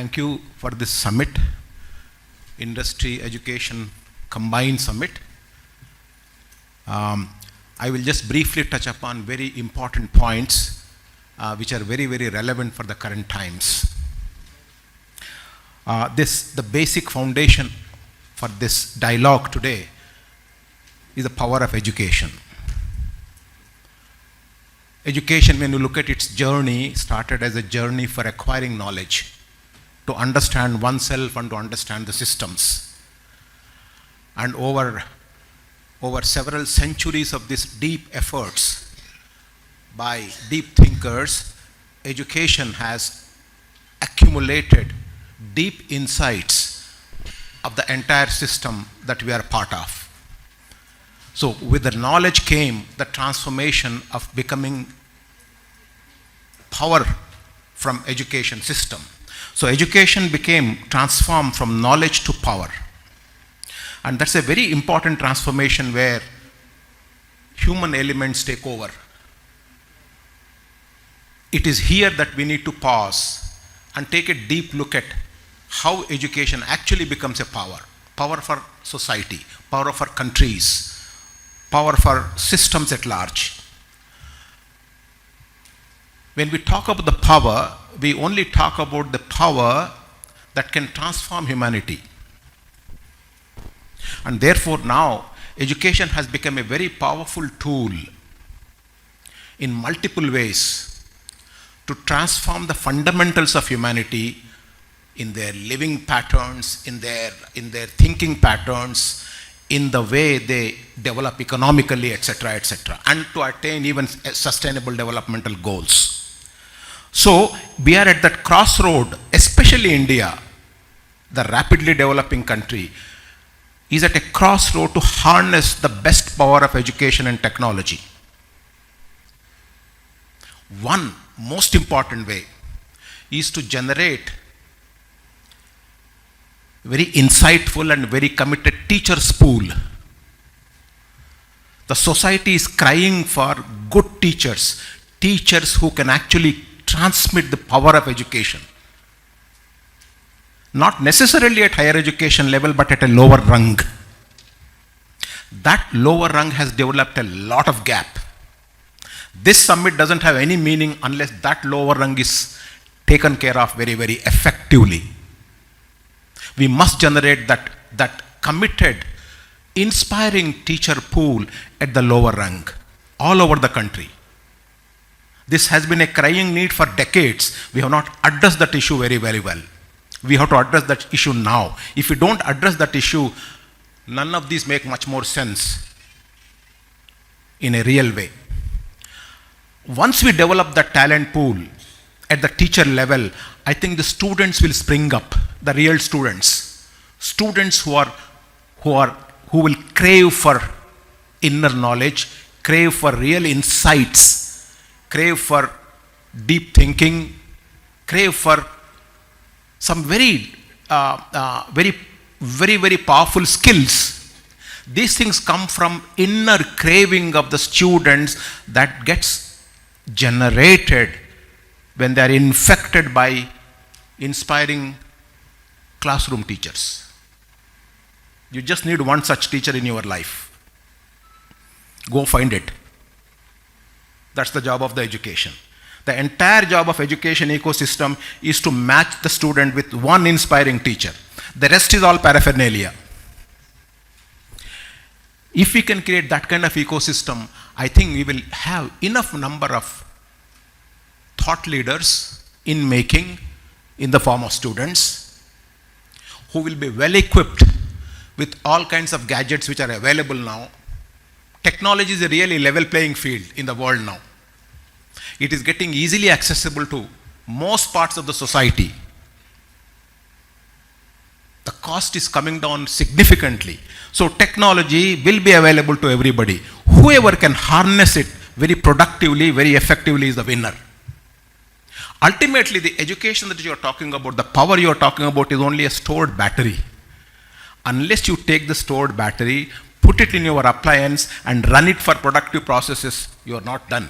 thank you for this summit, Industry Education Combined Summit. I will just briefly touch upon very important points which are very, very relevant for the current times. The basic foundation for this dialogue today is the power of education. Education, when you look at its journey, started as a journey for acquiring knowledge, to understand oneself and to understand the systems. And over several centuries of these deep efforts by deep thinkers, education has accumulated deep insights of the entire system that we are part of. So with the knowledge came the transformation of becoming power from education system. So education became transformed from knowledge to power. And that's a very important transformation where human elements take over. It is here that we need to pause and take a deep look at how education actually becomes a power. Power for society, power for countries, power for systems at large. When we talk about the power, we only talk about the power that can transform humanity. And therefore now, education has become a very powerful tool in multiple ways to transform the fundamentals of humanity in their living patterns, in their thinking patterns, in the way they develop economically, etc., and to attain even sustainable developmental goals. So we are at that crossroad, especially India, the rapidly developing country, is at a crossroad to harness the best power of education and technology. One most important way is to generate very insightful and very committed teachers pool. The society is crying for good teachers, teachers who can actually transmit the power of education. Not necessarily at higher education level, but at a lower rung. That lower rung has developed a lot of gap. This summit doesn't have any meaning unless that lower rung is taken care of very, very effectively. We must generate that committed, inspiring teacher pool at the lower rung, all over the country. This has been a crying need for decades. We have not addressed that issue very, very well. We have to address that issue now. If we don't address that issue, none of these make much more sense in a real way. Once we develop that talent pool at the teacher level, I think the students will spring up, the real students who will crave for inner knowledge, crave for real insights, crave for deep thinking, crave for some very powerful skills. These things come from inner craving of the students that gets generated when they are infected by inspiring classroom teachers. You just need one such teacher in your life. Go find it. That's the job of the education. The entire job of education ecosystem is to match the student with one inspiring teacher. The rest is all paraphernalia. If we can create that kind of ecosystem, I think we will have enough number of thought leaders in making in the form of students who will be well equipped with all kinds of gadgets which are available now. Technology is a really level playing field in the world now. It is getting easily accessible to most parts of the society. The cost is coming down significantly. So technology will be available to everybody. Whoever can harness it very productively, very effectively is the winner. Ultimately, the education that you are talking about, the power you are talking about is only a stored battery. Unless you take the stored battery, put it in your appliance and run it for productive processes, you are not done.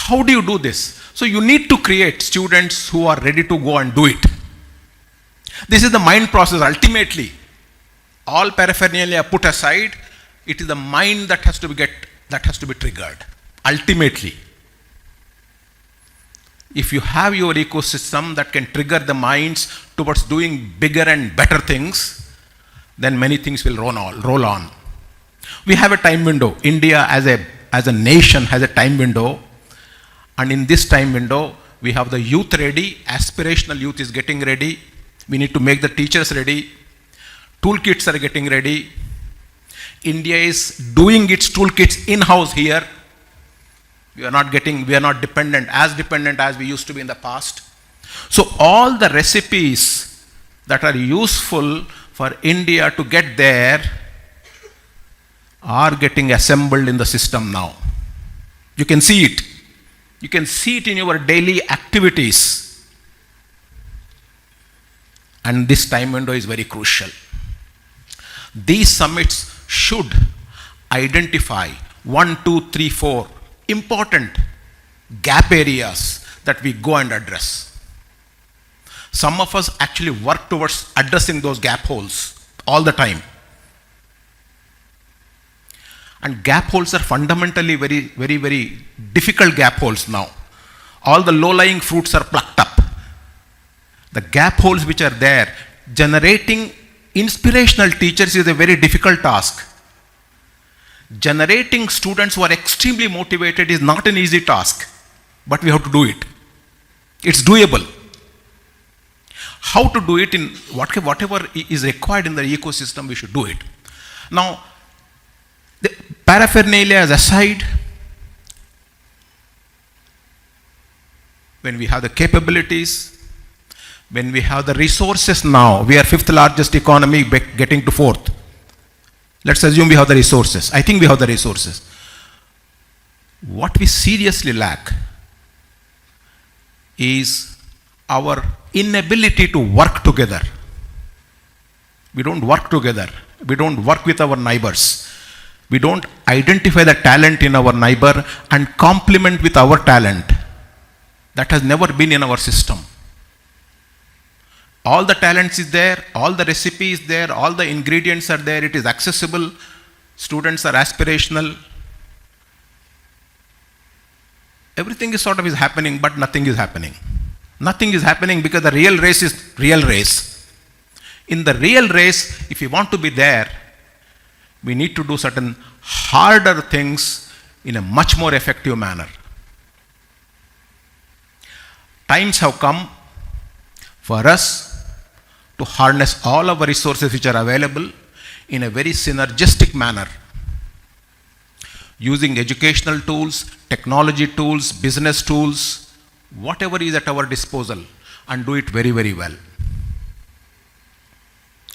How do you do this? So you need to create students who are ready to go and do it. This is the mind process ultimately. All paraphernalia put aside, it is the mind that has to be triggered. Ultimately. If you have your ecosystem that can trigger the minds towards doing bigger and better things, then many things will roll on. We have a time window. India as a nation has a time window. And in this time window, we have the youth ready, aspirational youth is getting ready. We need to make the teachers ready. Toolkits are getting ready. India is doing its toolkits in-house here. We are not dependent as we used to be in the past. So all the recipes that are useful for India to get there are getting assembled in the system now. You can see it. You can see it in your daily activities. And this time window is very crucial. These summits should identify 1, 2, 3, 4 important gap areas that we go and address. Some of us actually work towards addressing those gap holes all the time. And gap holes are fundamentally very, very, very difficult gap holes now. All the low-lying fruits are plucked up. The gap holes which are there, generating inspirational teachers is a very difficult task. Generating students who are extremely motivated is not an easy task, but we have to do it. It's doable. How to do it in whatever is required in the ecosystem, we should do it. Now, the paraphernalia aside, when we have the capabilities, when we have the resources now, we are 5th largest economy getting to 4th. Let's assume we have the resources. I think we have the resources. What we seriously lack is our inability to work together. We don't work together. We don't work with our neighbors. We don't identify the talent in our neighbor and complement with our talent. That has never been in our system. All the talents is there, all the recipe is there, all the ingredients are there, it is accessible, students are aspirational. Everything is sort of happening, but nothing is happening. Nothing is happening because the real race is real race. In the real race, if we want to be there, we need to do certain harder things in a much more effective manner. Times have come for us to harness all our resources which are available in a very synergistic manner, using educational tools, technology tools, business tools, whatever is at our disposal, and do it very, very well.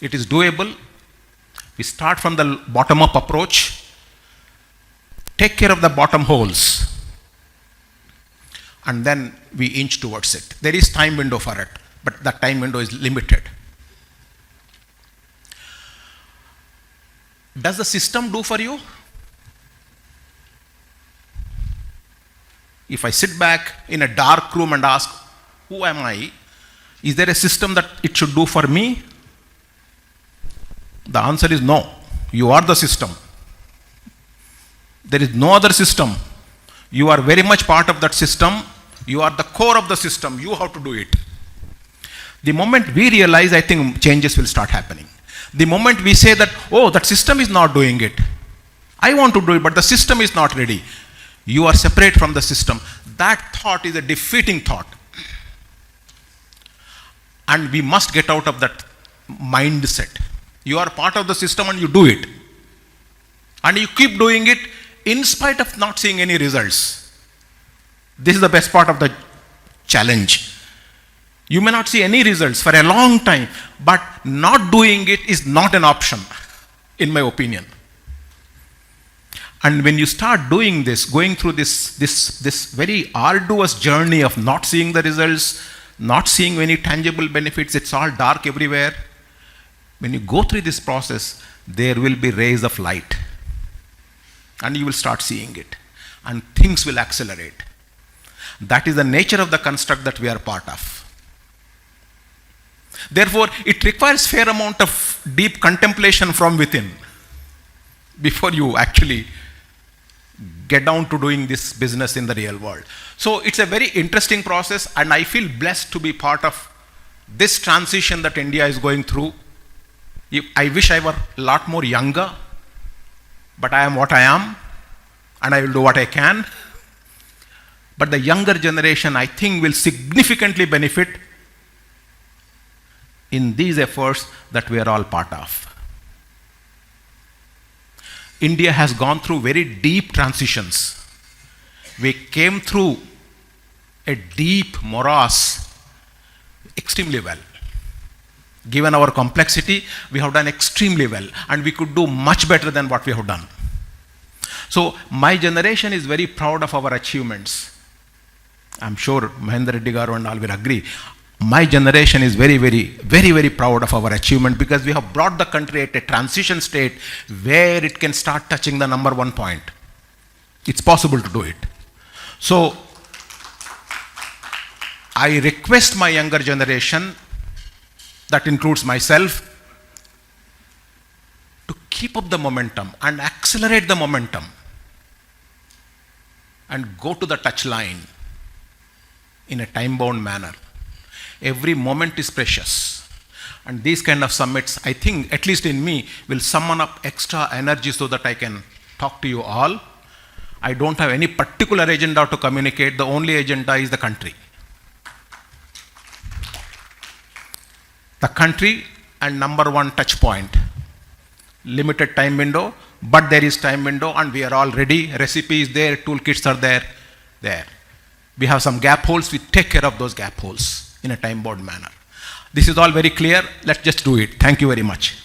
It is doable. We start from the bottom-up approach, take care of the bottom holes, and then we inch towards it. There is time window for it, but that time window is limited. Does the system do for you? If I sit back in a dark room and ask, who am I? Is there a system that it should do for me? The answer is no. You are the system. There is no other system. You are very much part of that system. You are the core of the system. You have to do it. The moment we realize, I think changes will start happening. The moment we say that, oh, that system is not doing it. I want to do it, but the system is not ready. You are separate from the system. That thought is a defeating thought. And we must get out of that mindset. You are part of the system and you do it. And you keep doing it in spite of not seeing any results. This is the best part of the challenge. You may not see any results for a long time, but not doing it is not an option, in my opinion. And when you start doing this, going through this very arduous journey of not seeing the results, not seeing any tangible benefits, it's all dark everywhere. When you go through this process, there will be rays of light. And you will start seeing it. And things will accelerate. That is the nature of the construct that we are part of. Therefore, it requires fair amount of deep contemplation from within before you actually get down to doing this business in the real world. So it's a very interesting process, and I feel blessed to be part of this transition that India is going through. I wish I were a lot more younger, but I am what I am, and I will do what I can. But the younger generation, I think, will significantly benefit in these efforts that we are all part of. India has gone through very deep transitions. We came through a deep morass extremely well. Given our complexity, we have done extremely well, and we could do much better than what we have done. So my generation is very proud of our achievements. I'm sure Mahendra Reddy Garu and all will agree. My generation is very proud of our achievement, because we have brought the country at a transition state where it can start touching the number one point. It's possible to do it. So I request my younger generation, that includes myself, to keep up the momentum and accelerate the momentum and go to the touch line in a time-bound manner. Every moment is precious. And these kind of summits, I think, at least in me, will summon up extra energy so that I can talk to you all. I don't have any particular agenda to communicate. The only agenda is the country. The country and number one touch point. Limited time window, but there is time window, and we are all ready. Recipe is there, toolkits are there. We have some gap holes, we take care of those gap holes in a time-bound manner. This is all very clear. Let's just do it. Thank you very much.